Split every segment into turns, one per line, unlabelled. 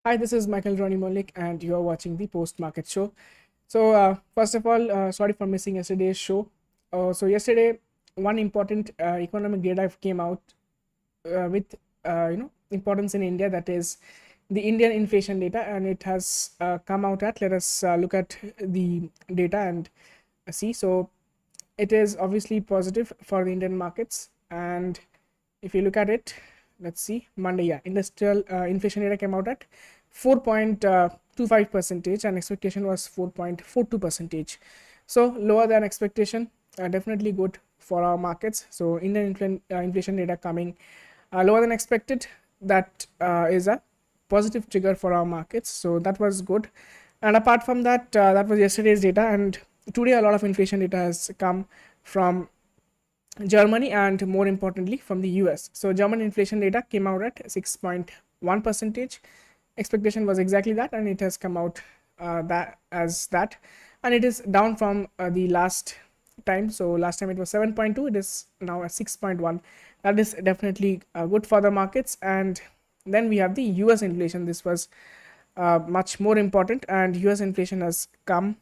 Hi, this is Michael Rony Mullick, and you are watching the Post Market Show. First of all, sorry for missing yesterday's show. Yesterday, one important economic data came out with importance in India. That is the Indian inflation data, and it has come out at. Let us look at the data and see. So, it is obviously positive for the Indian markets, and if you look at it, let's see, Monday, yeah, industrial inflation data came out at 4.25 percentage, and expectation was 4.42 percentage. So lower than expectation, definitely good for our markets. So Indian inflation data coming lower than expected, that is a positive trigger for our markets. So that was good. And apart from that, that was yesterday's data, and today a lot of inflation data has come from Germany and more importantly from the US. So German inflation data came out at 6.1 percentage. Expectation was exactly that, and it has come out that, and it is down from the last time. So last time it was 7.2, it is now at 6.1. That is definitely good for the markets. And then we have the US inflation. This was much more important, and US inflation has come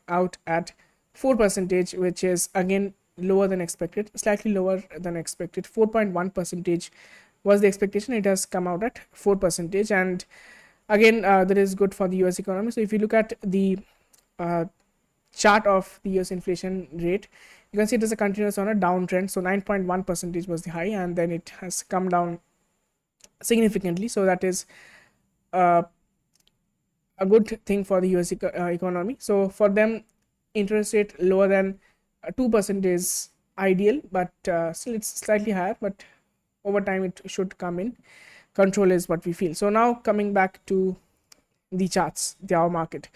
out at 4 percentage, which is again lower than expected, slightly lower than expected. 4.1 percentage was the expectation. It has come out at 4 percentage, and again that is good for the US economy. So if you look at the chart of the US inflation rate, you can see it is a continuous on a downtrend. So 9.1 percentage was the high, and then it has come down significantly. So that is a good thing for the US economy. So for them, interest rate lower than 2% is ideal, but still it's slightly higher, but over time it should come in control is what we feel. So now coming back to the charts, our market.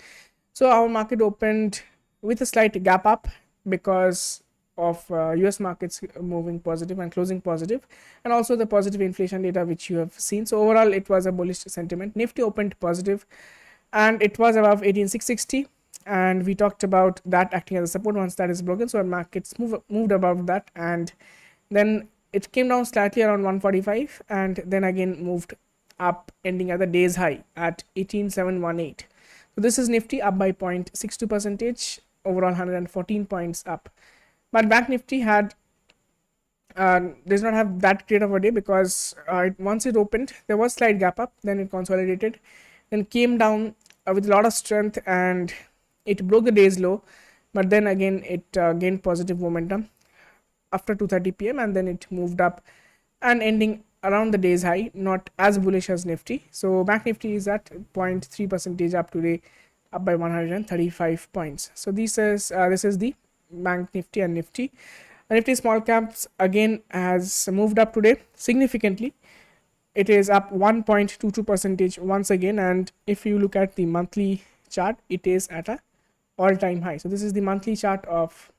So our market opened with a slight gap up because of US markets moving positive and closing positive, and also the positive inflation data which you have seen. So overall it was a bullish sentiment. Nifty opened positive and it was above 18660, and we talked about that acting as a support once that is broken. So our markets moved above that, and then it came down slightly around 145, and then again moved up, ending at the day's high at 18718. So this is Nifty up by 0.62 percentage, overall 114 points up. But Bank Nifty does not have that great of a day, because once it opened there was slight gap up, then it consolidated, then came down with a lot of strength, and it broke the day's low, but then again it gained positive momentum after 2:30 p.m. and then it moved up and ending around the day's high, not as bullish as Nifty. So Bank Nifty is at 0.3 percentage up today, up by 135 points. So this is the Bank Nifty and Nifty. Nifty small caps again has moved up today significantly. It is up 1.22 percentage once again, and if you look at the monthly chart, it is at a all-time high. So this is the monthly chart of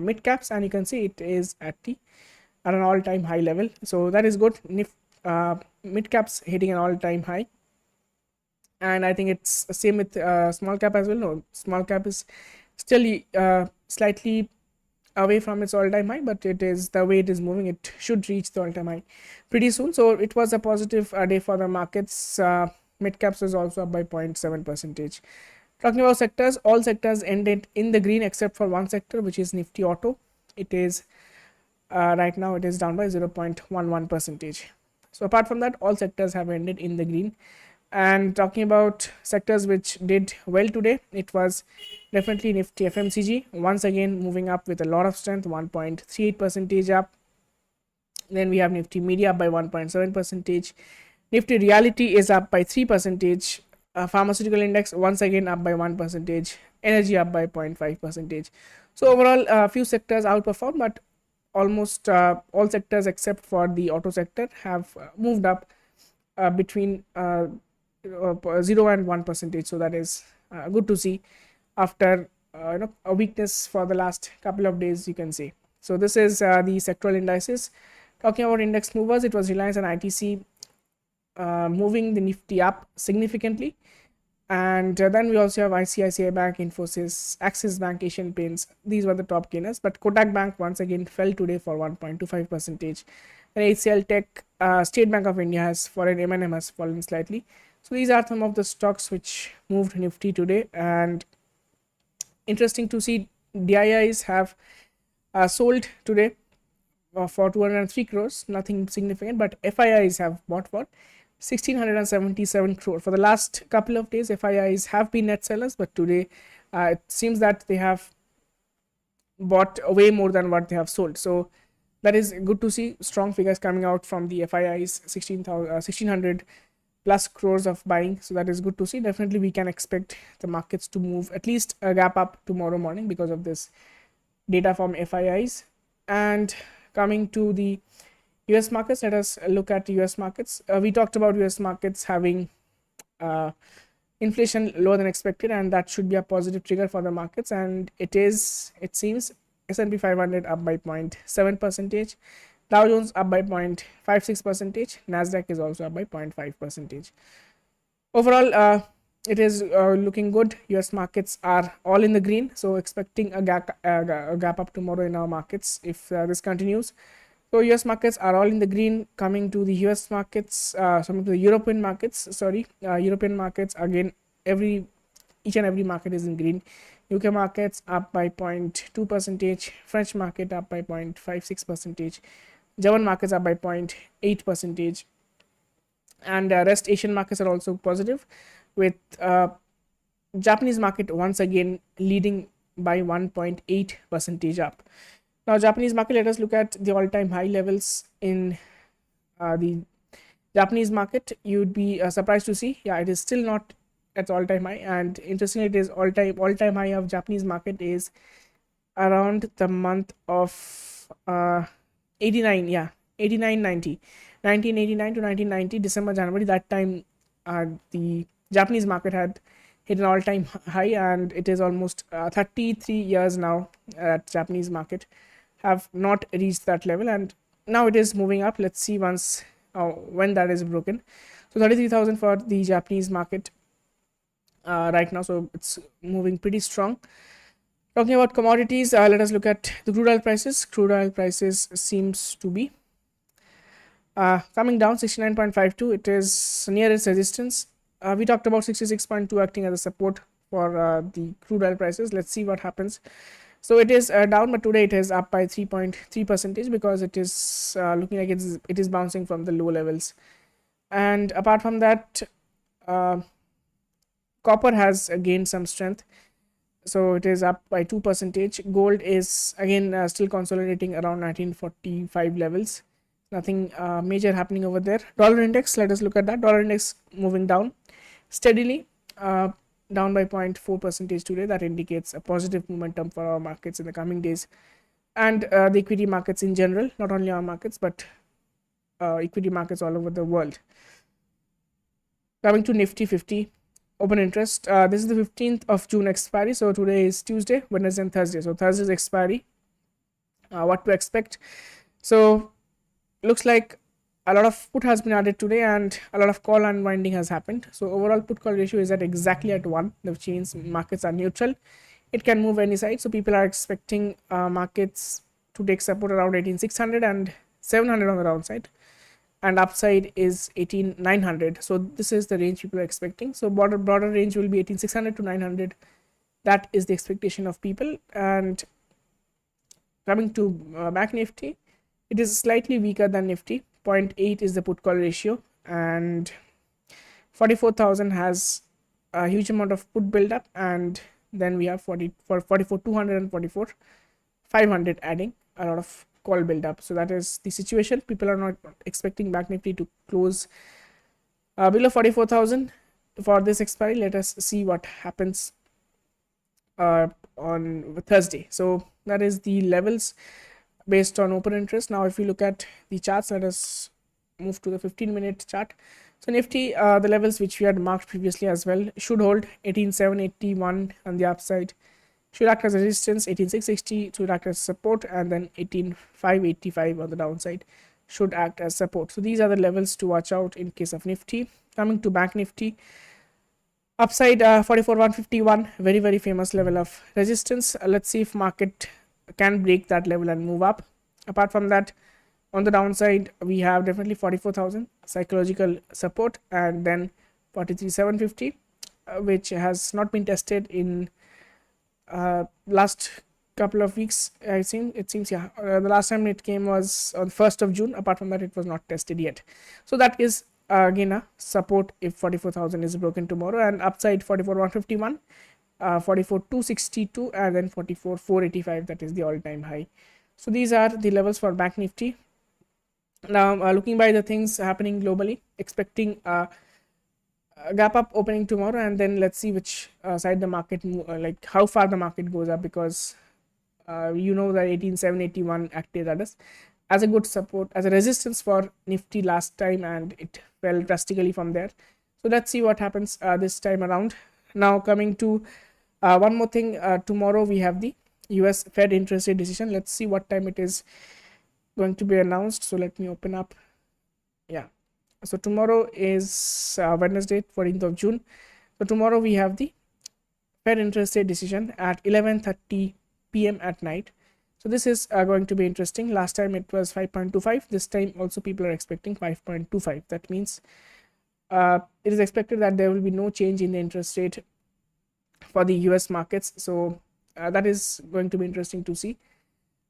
mid caps, and you can see it is at an all-time high level. So that is good. Mid caps hitting an all-time high, and I think it's the same with small cap as well. No, small cap is still slightly away from its all-time high, but it is the way it is moving, it should reach the all-time high pretty soon. So it was a positive day for the markets. Mid caps was also up by 0.7 percentage. Talking about sectors, all sectors ended in the green except for one sector, which is Nifty Auto. It is right now it is down by 0.11 percentage. So apart from that, all sectors have ended in the green. And talking about sectors which did well today, it was definitely Nifty FMCG, once again moving up with a lot of strength, 1.38 percentage up. Then we have Nifty Media up by 1.7 percentage. Nifty Reality is up by 3 percentage. Pharmaceutical index once again up by 1 percentage. Energy up by 0.5 percentage. So overall a few sectors outperformed, but almost all sectors except for the auto sector have moved up between 0 and 1 percentage. So that is good to see after a weakness for the last couple of days, you can say. So this is the sectoral indices. Talking about index movers, it was Reliance and ITC moving the Nifty up significantly, and then we also have ICICI Bank, Infosys, Axis Bank, Asian Paints. These were the top gainers, but Kotak Bank once again fell today for 1.25 percentage. And HCL Tech, State Bank of India has fallen, M&M has fallen slightly. So these are some of the stocks which moved Nifty today, and interesting to see DIIs have sold today for 203 crores, nothing significant, but FIIs have bought for 1677 crore. For the last couple of days, FIIs have been net sellers, but today it seems that they have bought way more than what they have sold. So that is good to see strong figures coming out from the FIIs, 1600 plus crores of buying. So that is good to see. Definitely we can expect the markets to move at least a gap up tomorrow morning because of this data from FIIs. And coming to the US markets, let us look at US markets. We talked about US markets having inflation lower than expected, and that should be a positive trigger for the markets, and it is, it seems. S&P 500 up by 0.7%, Dow Jones up by 0.56%, Nasdaq is also up by 0.5%. Overall, it is looking good. US markets are all in the green, so expecting a gap up tomorrow in our markets if this continues. So US markets are all in the green. Coming to the US markets, coming to the European markets, European markets, again, each and every market is in green. UK markets up by 0.2%, French market up by 0.56%, German markets up by 0.8%, and rest Asian markets are also positive, with Japanese market once again leading by 1.8% up. Now, Japanese market, let us look at the all-time high levels in the Japanese market. You'd be surprised to see, yeah, it is still not at all-time high, and interestingly, it is all-time high of Japanese market is around the month of 89, yeah, 1989 to 1990, December, January. That time, the Japanese market had hit an all-time high, and it is almost 33 years now that Japanese market have not reached that level, and now it is moving up. Let's see once when that is broken. So 33,000 for the Japanese market right now, so it's moving pretty strong. Talking about commodities, let us look at the crude oil prices. Crude oil prices seems to be coming down, 69.52. It is near its resistance. We talked about 66.2 acting as a support for the crude oil prices. Let's see what happens. So it is down, but today it is up by 3.3% because it is looking like it is bouncing from the low levels. And apart from that, copper has gained some strength, so it is up by 2%. Gold is again still consolidating around 1945 levels. Nothing major happening over there. Dollar index, let us look at that. Dollar index moving down steadily, down by 0.4% today. That indicates a positive momentum for our markets in the coming days, and the equity markets in general, not only our markets but equity markets all over the world. Coming to Nifty 50 open interest, this is the 15th of June expiry, so today is Tuesday, Wednesday and Thursday. So Thursday's expiry, what to expect. So looks like a lot of put has been added today and a lot of call unwinding has happened. So overall put call ratio is at exactly at 1, which means markets are neutral. It can move any side, so people are expecting markets to take support around 18,600 and 700 on the downside, and upside is 18,900. So this is the range people are expecting. So broader range will be 18,600 to 900. That is the expectation of people. And coming to back Nifty, it is slightly weaker than Nifty. 0.8 is the put call ratio, and 44,000 has a huge amount of put build up, and then we have 44,200 and 44,500 adding a lot of call build up. So that is the situation. People are not expecting back Nifty to close below 44,000 for this expiry. Let us see what happens on Thursday. So that is the levels based on open interest. Now if you look at the charts, let us move to the 15-minute chart. So Nifty, the levels which we had marked previously as well, should hold 18,781 on the upside, should act as resistance, 18,660 should act as support, and then 18,585 on the downside should act as support. So these are the levels to watch out in case of Nifty. Coming to Bank Nifty, upside 44,151, very famous level of resistance. Let's see if market can break that level and move up. Apart from that, on the downside we have definitely 44,000 psychological support, and then 43,750, which has not been tested in last couple of weeks. It seems yeah, the last time it came was on 1st of June. Apart from that, it was not tested yet. So that is again a support if 44,000 is broken tomorrow, and upside 44,151, 44,262, and then 44,485. That is the all-time high. So these are the levels for Bank Nifty. Now looking by the things happening globally, expecting a gap up opening tomorrow, and then let's see which side the market like how far the market goes up, because you know that 18,781 acted as a good support, as a resistance for Nifty last time, and it fell drastically from there. So let's see what happens this time around. Now coming to one more thing, tomorrow we have the US Fed interest rate decision. Let's see what time it is going to be announced. So let me open up. Yeah, so tomorrow is Wednesday, 14th of June. So tomorrow we have the Fed interest rate decision at 11:30 p.m. at night. So this is going to be interesting. Last time it was 5.25. This time also people are expecting 5.25. That means it is expected that there will be no change in the interest rate for the US markets. So that is going to be interesting to see.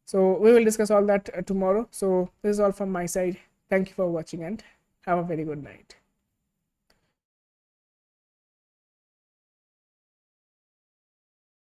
So we will discuss all that tomorrow. So this is all from my side. Thank you for watching and have a very good night.